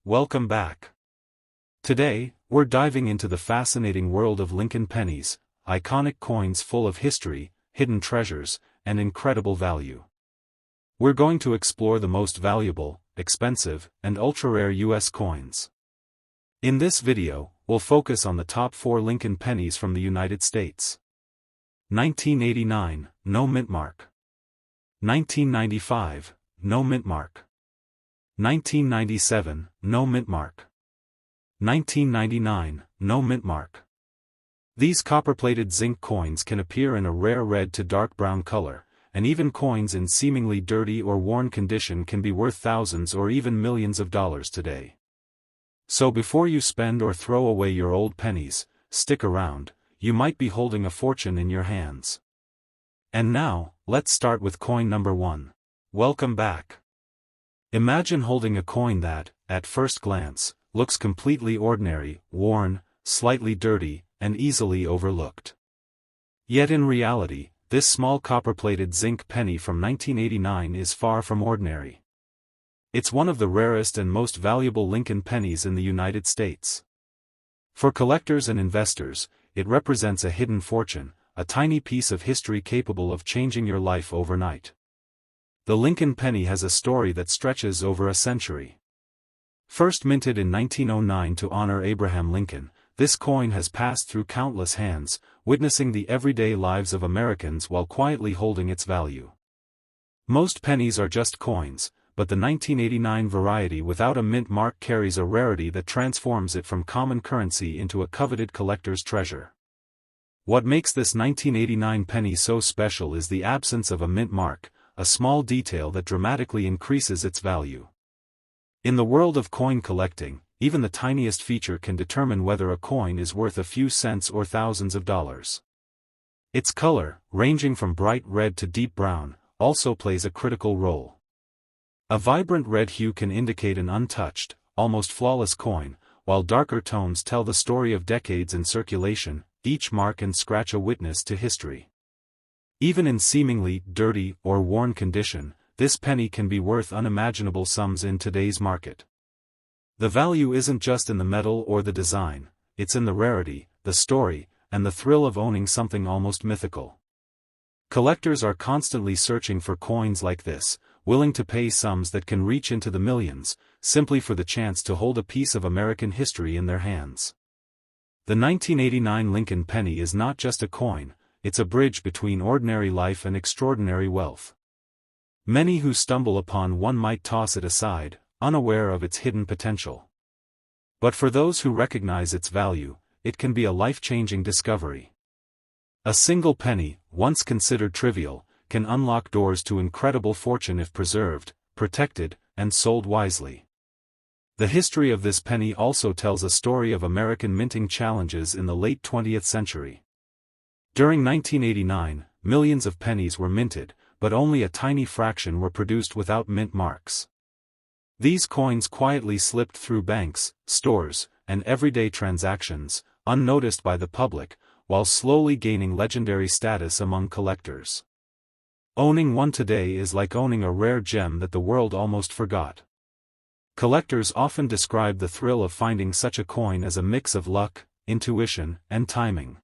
Welcome back. Today, we're diving into the fascinating world of Lincoln Pennies, iconic coins full of history, hidden treasures, and incredible value. We're going to explore the most valuable, expensive, and ultra-rare U.S. coins. In this video, we'll focus on the top 4 Lincoln Pennies from the United States. 1989, no mint mark. 1995, no mint mark. 1997, no mint mark. 1999, no mint mark. These copper-plated zinc coins can appear in a rare red to dark brown color, and even coins in seemingly dirty or worn condition can be worth thousands or even millions of dollars today. So before you spend or throw away your old pennies, stick around, you might be holding a fortune in your hands. And now, let's start with coin number 1. Welcome back. Imagine holding a coin that, at first glance, looks completely ordinary, worn, slightly dirty, and easily overlooked. Yet in reality, this small copper-plated zinc penny from 1989 is far from ordinary. It's one of the rarest and most valuable Lincoln pennies in the United States. For collectors and investors, it represents a hidden fortune, a tiny piece of history capable of changing your life overnight. The Lincoln penny has a story that stretches over a century. First minted in 1909 to honor Abraham Lincoln, this coin has passed through countless hands, witnessing the everyday lives of Americans while quietly holding its value. Most pennies are just coins, but the 1989 variety without a mint mark carries a rarity that transforms it from common currency into a coveted collector's treasure. What makes this 1989 penny so special is the absence of a mint mark, a small detail that dramatically increases its value. In the world of coin collecting, even the tiniest feature can determine whether a coin is worth a few cents or thousands of dollars. Its color, ranging from bright red to deep brown, also plays a critical role. A vibrant red hue can indicate an untouched, almost flawless coin, while darker tones tell the story of decades in circulation, each mark and scratch a witness to history. Even in seemingly dirty or worn condition, this penny can be worth unimaginable sums in today's market. The value isn't just in the metal or the design, it's in the rarity, the story, and the thrill of owning something almost mythical. Collectors are constantly searching for coins like this, willing to pay sums that can reach into the millions, simply for the chance to hold a piece of American history in their hands. The 1989 Lincoln penny is not just a coin, it's a bridge between ordinary life and extraordinary wealth. Many who stumble upon one might toss it aside, unaware of its hidden potential. But for those who recognize its value, it can be a life-changing discovery. A single penny, once considered trivial, can unlock doors to incredible fortune if preserved, protected, and sold wisely. The history of this penny also tells a story of American minting challenges in the late 20th century. During 1989, millions of pennies were minted, but only a tiny fraction were produced without mint marks. These coins quietly slipped through banks, stores, and everyday transactions, unnoticed by the public, while slowly gaining legendary status among collectors. Owning one today is like owning a rare gem that the world almost forgot. Collectors often describe the thrill of finding such a coin as a mix of luck, intuition, and timing.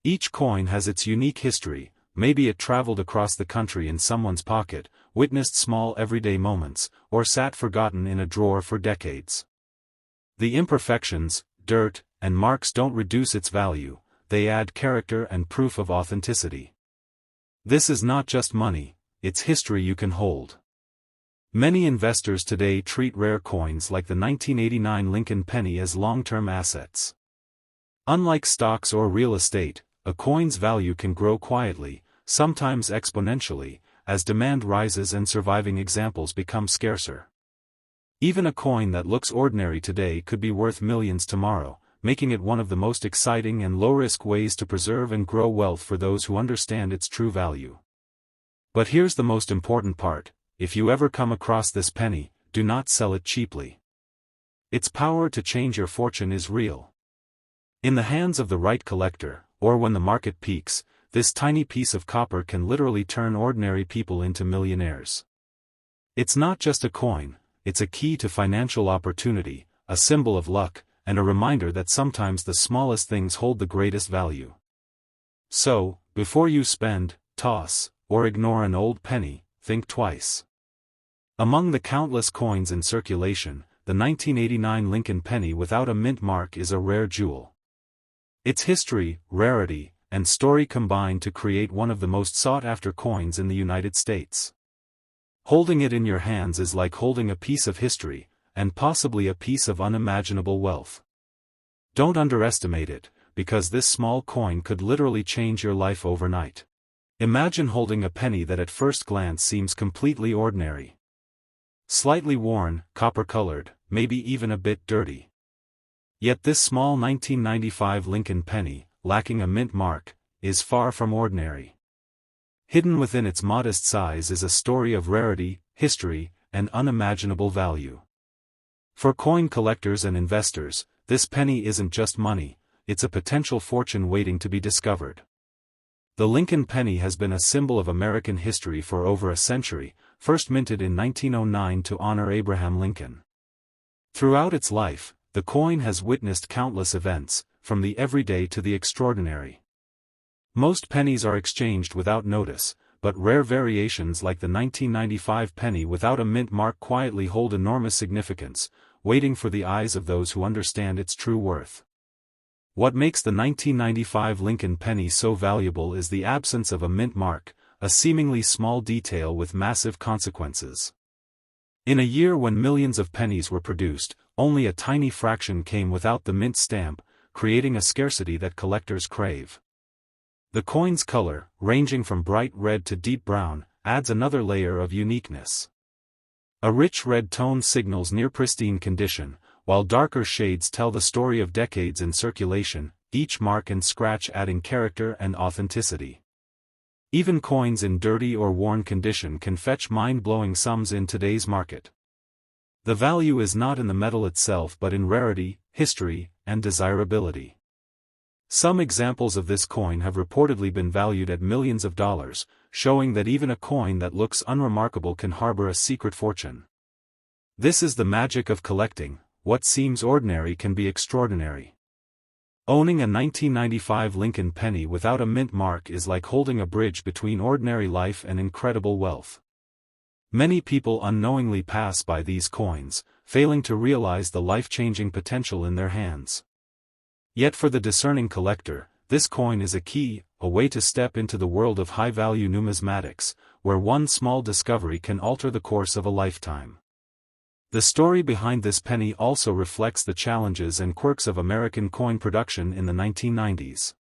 Each coin has its unique history. Maybe it traveled across the country in someone's pocket, witnessed small everyday moments, or sat forgotten in a drawer for decades. The imperfections, dirt, and marks don't reduce its value, they add character and proof of authenticity. This is not just money, it's history you can hold. Many investors today treat rare coins like the 1989 Lincoln penny as long-term assets. Unlike stocks or real estate, a coin's value can grow quietly, sometimes exponentially, as demand rises and surviving examples become scarcer. Even a coin that looks ordinary today could be worth millions tomorrow, making it one of the most exciting and low-risk ways to preserve and grow wealth for those who understand its true value. But here's the most important part: if you ever come across this penny, do not sell it cheaply. Its power to change your fortune is real. In the hands of the right collector, or when the market peaks, this tiny piece of copper can literally turn ordinary people into millionaires. It's not just a coin, it's a key to financial opportunity, a symbol of luck, and a reminder that sometimes the smallest things hold the greatest value. So, before you spend, toss, or ignore an old penny, think twice. Among the countless coins in circulation, the 1989 Lincoln penny without a mint mark is a rare jewel. Its history, rarity, and story combine to create one of the most sought-after coins in the United States. Holding it in your hands is like holding a piece of history, and possibly a piece of unimaginable wealth. Don't underestimate it, because this small coin could literally change your life overnight. Imagine holding a penny that at first glance seems completely ordinary. Slightly worn, copper-colored, maybe even a bit dirty. Yet this small 1995 Lincoln penny, lacking a mint mark, is far from ordinary. Hidden within its modest size is a story of rarity, history, and unimaginable value. For coin collectors and investors, this penny isn't just money, it's a potential fortune waiting to be discovered. The Lincoln penny has been a symbol of American history for over a century, first minted in 1909 to honor Abraham Lincoln. Throughout its life, the coin has witnessed countless events, from the everyday to the extraordinary. Most pennies are exchanged without notice, but rare variations like the 1995 penny without a mint mark quietly hold enormous significance, waiting for the eyes of those who understand its true worth. What makes the 1995 Lincoln penny so valuable is the absence of a mint mark, a seemingly small detail with massive consequences. In a year when millions of pennies were produced, only a tiny fraction came without the mint stamp, creating a scarcity that collectors crave. The coin's color, ranging from bright red to deep brown, adds another layer of uniqueness. A rich red tone signals near pristine condition, while darker shades tell the story of decades in circulation, each mark and scratch adding character and authenticity. Even coins in dirty or worn condition can fetch mind-blowing sums in today's market. The value is not in the metal itself but in rarity, history, and desirability. Some examples of this coin have reportedly been valued at millions of dollars, showing that even a coin that looks unremarkable can harbor a secret fortune. This is the magic of collecting. What seems ordinary can be extraordinary. Owning a 1995 Lincoln penny without a mint mark is like holding a bridge between ordinary life and incredible wealth. Many people unknowingly pass by these coins, failing to realize the life-changing potential in their hands. Yet for the discerning collector, this coin is a key, a way to step into the world of high-value numismatics, where one small discovery can alter the course of a lifetime. The story behind this penny also reflects the challenges and quirks of American coin production in the 1990s.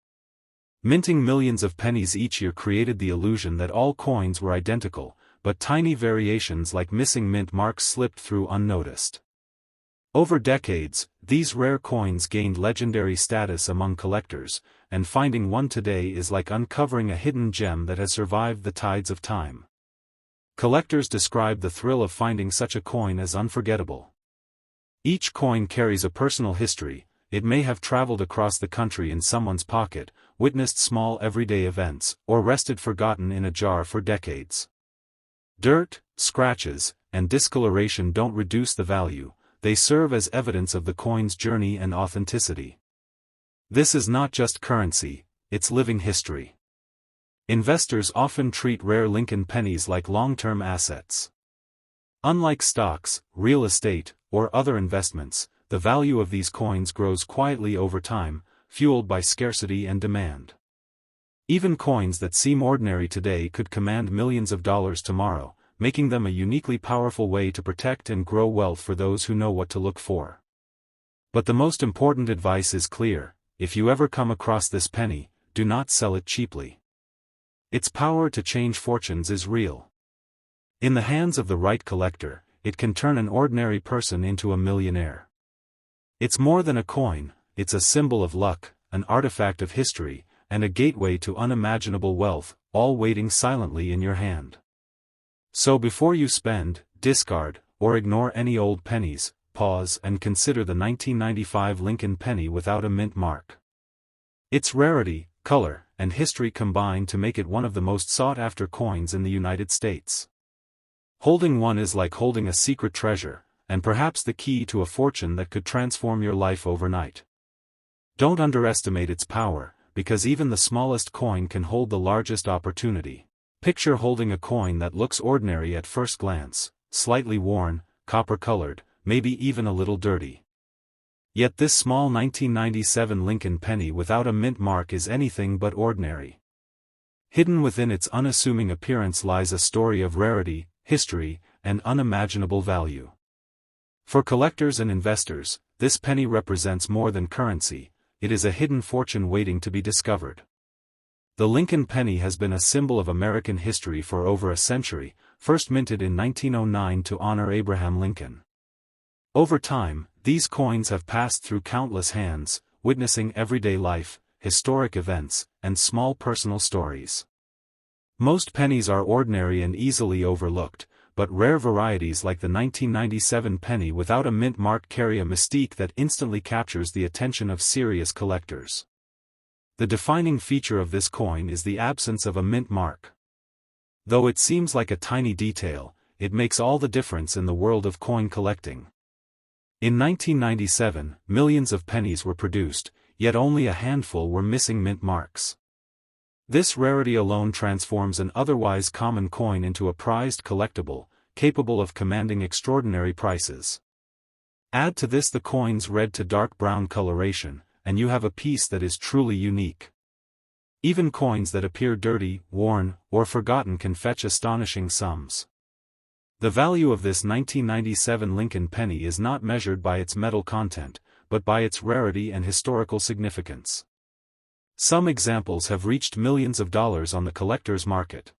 Minting millions of pennies each year created the illusion that all coins were identical, but tiny variations like missing mint marks slipped through unnoticed. Over decades, these rare coins gained legendary status among collectors, and finding one today is like uncovering a hidden gem that has survived the tides of time. Collectors describe the thrill of finding such a coin as unforgettable. Each coin carries a personal history. It may have traveled across the country in someone's pocket, witnessed small everyday events, or rested forgotten in a jar for decades. Dirt, scratches, and discoloration don't reduce the value, they serve as evidence of the coin's journey and authenticity. This is not just currency, it's living history. Investors often treat rare Lincoln pennies like long-term assets. Unlike stocks, real estate, or other investments, the value of these coins grows quietly over time, fueled by scarcity and demand. Even coins that seem ordinary today could command millions of dollars tomorrow, making them a uniquely powerful way to protect and grow wealth for those who know what to look for. But the most important advice is clear: if you ever come across this penny, do not sell it cheaply. Its power to change fortunes is real. In the hands of the right collector, it can turn an ordinary person into a millionaire. It's more than a coin, it's a symbol of luck, an artifact of history, and a gateway to unimaginable wealth, all waiting silently in your hand. So before you spend, discard, or ignore any old pennies, pause and consider the 1995 Lincoln penny without a mint mark. Its rarity, color, and history combine to make it one of the most sought-after coins in the United States. Holding one is like holding a secret treasure, and perhaps the key to a fortune that could transform your life overnight. Don't underestimate its power, because even the smallest coin can hold the largest opportunity. Picture holding a coin that looks ordinary at first glance, slightly worn, copper-colored, maybe even a little dirty. Yet this small 1997 Lincoln penny without a mint mark is anything but ordinary. Hidden within its unassuming appearance lies a story of rarity, history, and unimaginable value. For collectors and investors, this penny represents more than currency, it is a hidden fortune waiting to be discovered. The Lincoln penny has been a symbol of American history for over a century, first minted in 1909 to honor Abraham Lincoln. Over time, these coins have passed through countless hands, witnessing everyday life, historic events, and small personal stories. Most pennies are ordinary and easily overlooked, but rare varieties like the 1997 penny without a mint mark carry a mystique that instantly captures the attention of serious collectors. The defining feature of this coin is the absence of a mint mark. Though it seems like a tiny detail, it makes all the difference in the world of coin collecting. In 1997, millions of pennies were produced, yet only a handful were missing mint marks. This rarity alone transforms an otherwise common coin into a prized collectible, capable of commanding extraordinary prices. Add to this the coin's red to dark brown coloration, and you have a piece that is truly unique. Even coins that appear dirty, worn, or forgotten can fetch astonishing sums. The value of this 1997 Lincoln penny is not measured by its metal content, but by its rarity and historical significance. Some examples have reached millions of dollars on the collector's market.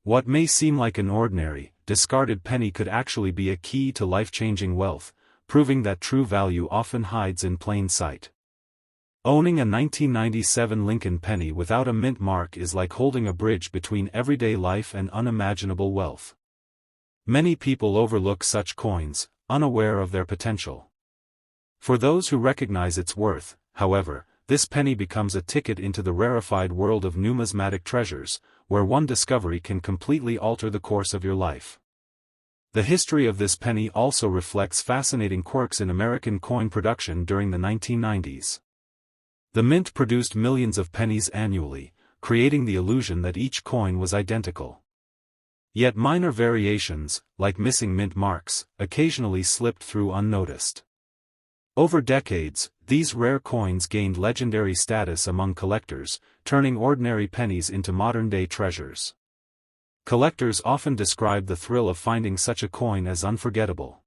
What may seem like an ordinary, discarded penny could actually be a key to life-changing wealth, proving that true value often hides in plain sight. Owning a 1997 Lincoln penny without a mint mark is like holding a bridge between everyday life and unimaginable wealth. Many people overlook such coins, unaware of their potential. For those who recognize its worth, however, this penny becomes a ticket into the rarefied world of numismatic treasures, where one discovery can completely alter the course of your life. The history of this penny also reflects fascinating quirks in American coin production during the 1990s. The mint produced millions of pennies annually, creating the illusion that each coin was identical. Yet minor variations, like missing mint marks, occasionally slipped through unnoticed. Over decades, these rare coins gained legendary status among collectors, turning ordinary pennies into modern-day treasures. Collectors often describe the thrill of finding such a coin as unforgettable.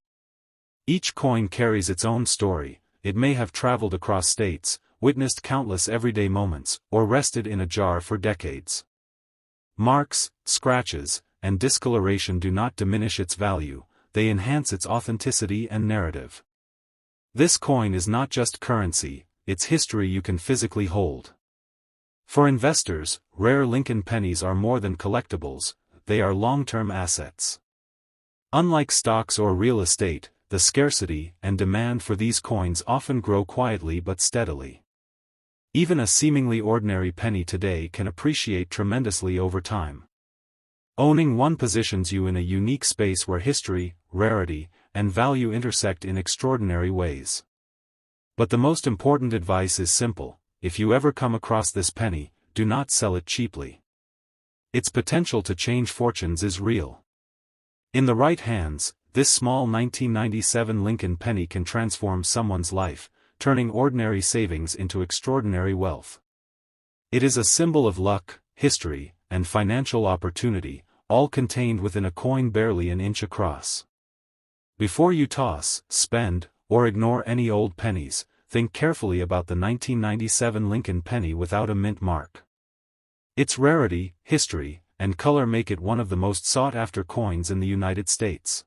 Each coin carries its own story, it may have traveled across states, witnessed countless everyday moments, or rested in a jar for decades. Marks, scratches, and discoloration do not diminish its value, they enhance its authenticity and narrative. This coin is not just currency, it's history you can physically hold. For investors, rare Lincoln pennies are more than collectibles, they are long-term assets. Unlike stocks or real estate, the scarcity and demand for these coins often grow quietly but steadily. Even a seemingly ordinary penny today can appreciate tremendously over time. Owning one positions you in a unique space where history, rarity, and value intersect in extraordinary ways. But the most important advice is simple: if you ever come across this penny, do not sell it cheaply. Its potential to change fortunes is real. In the right hands, this small 1997 Lincoln penny can transform someone's life, turning ordinary savings into extraordinary wealth. It is a symbol of luck, history, and financial opportunity, all contained within a coin barely an inch across. Before you toss, spend, or ignore any old pennies, think carefully about the 1997 Lincoln penny without a mint mark. Its rarity, history, and color make it one of the most sought-after coins in the United States.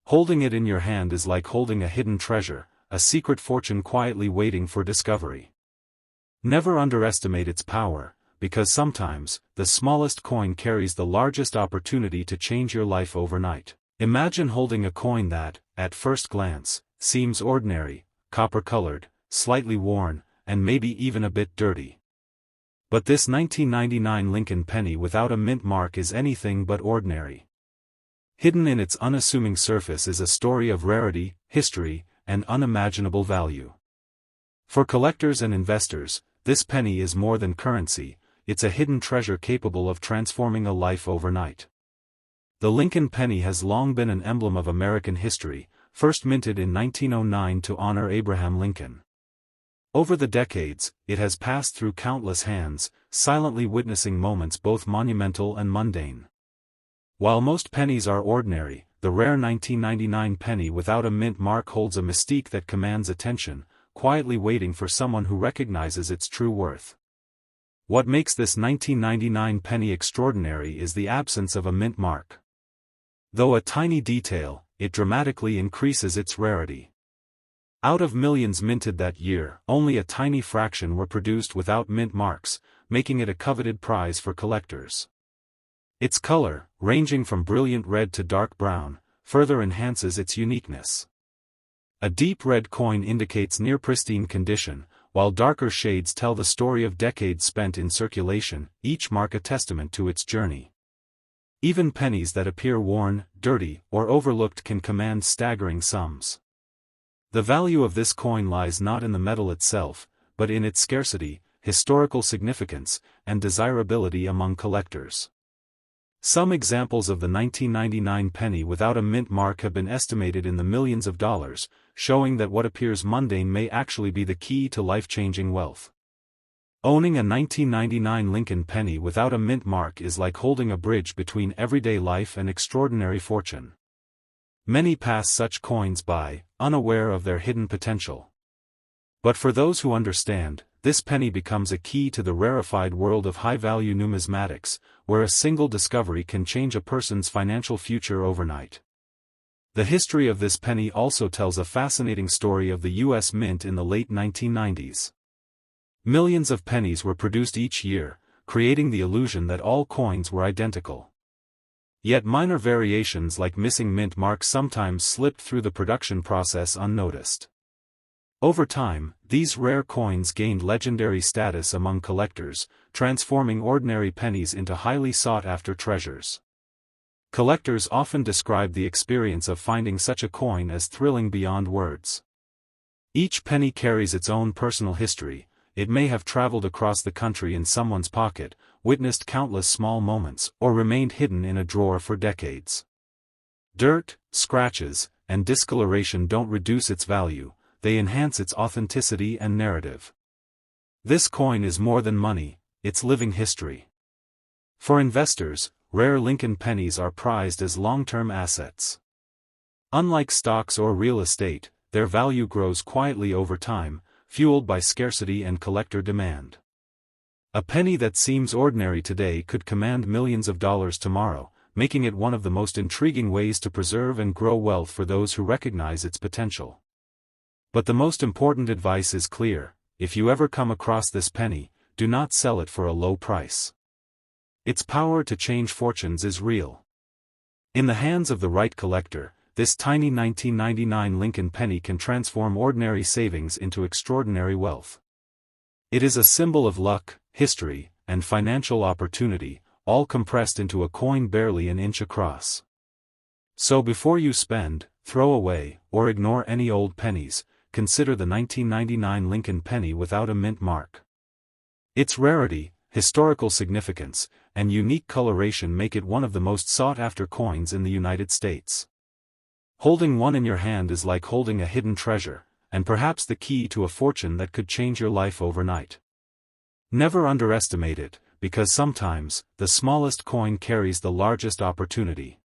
Holding it in your hand is like holding a hidden treasure, a secret fortune quietly waiting for discovery. Never underestimate its power, because sometimes, the smallest coin carries the largest opportunity to change your life overnight. Imagine holding a coin that, at first glance, seems ordinary, copper-colored, slightly worn, and maybe even a bit dirty. But this 1999 Lincoln penny without a mint mark is anything but ordinary. Hidden in its unassuming surface is a story of rarity, history, and unimaginable value. For collectors and investors, this penny is more than currency, it's a hidden treasure capable of transforming a life overnight. The Lincoln penny has long been an emblem of American history, first minted in 1909 to honor Abraham Lincoln. Over the decades, it has passed through countless hands, silently witnessing moments both monumental and mundane. While most pennies are ordinary, the rare 1999 penny without a mint mark holds a mystique that commands attention, quietly waiting for someone who recognizes its true worth. What makes this 1999 penny extraordinary is the absence of a mint mark. Though a tiny detail, it dramatically increases its rarity. Out of millions minted that year, only a tiny fraction were produced without mint marks, making it a coveted prize for collectors. Its color, ranging from brilliant red to dark brown, further enhances its uniqueness. A deep red coin indicates near pristine condition, while darker shades tell the story of decades spent in circulation, each mark a testament to its journey. Even pennies that appear worn, dirty, or overlooked can command staggering sums. The value of this coin lies not in the metal itself, but in its scarcity, historical significance, and desirability among collectors. Some examples of the 1999 penny without a mint mark have been estimated in the millions of dollars, showing that what appears mundane may actually be the key to life-changing wealth. Owning a 1999 Lincoln penny without a mint mark is like holding a bridge between everyday life and extraordinary fortune. Many pass such coins by, unaware of their hidden potential. But for those who understand, this penny becomes a key to the rarefied world of high-value numismatics, where a single discovery can change a person's financial future overnight. The history of this penny also tells a fascinating story of the U.S. Mint in the late 1990s. Millions of pennies were produced each year, creating the illusion that all coins were identical. Yet minor variations like missing mint marks sometimes slipped through the production process unnoticed. Over time, these rare coins gained legendary status among collectors, transforming ordinary pennies into highly sought-after treasures. Collectors often describe the experience of finding such a coin as thrilling beyond words. Each penny carries its own personal history. It may have traveled across the country in someone's pocket, witnessed countless small moments, or remained hidden in a drawer for decades. Dirt, scratches, and discoloration don't reduce its value, they enhance its authenticity and narrative. This coin is more than money, it's living history. For investors, rare Lincoln pennies are prized as long-term assets. Unlike stocks or real estate, their value grows quietly over time, fueled by scarcity and collector demand. A penny that seems ordinary today could command millions of dollars tomorrow, making it one of the most intriguing ways to preserve and grow wealth for those who recognize its potential. But the most important advice is clear: if you ever come across this penny, do not sell it for a low price. Its power to change fortunes is real. In the hands of the right collector, this tiny 1999 Lincoln penny can transform ordinary savings into extraordinary wealth. It is a symbol of luck, history, and financial opportunity, all compressed into a coin barely an inch across. So before you spend, throw away, or ignore any old pennies, consider the 1999 Lincoln penny without a mint mark. Its rarity, historical significance, and unique coloration make it one of the most sought-after coins in the United States. Holding one in your hand is like holding a hidden treasure, and perhaps the key to a fortune that could change your life overnight. Never underestimate it, because sometimes, the smallest coin carries the largest opportunity.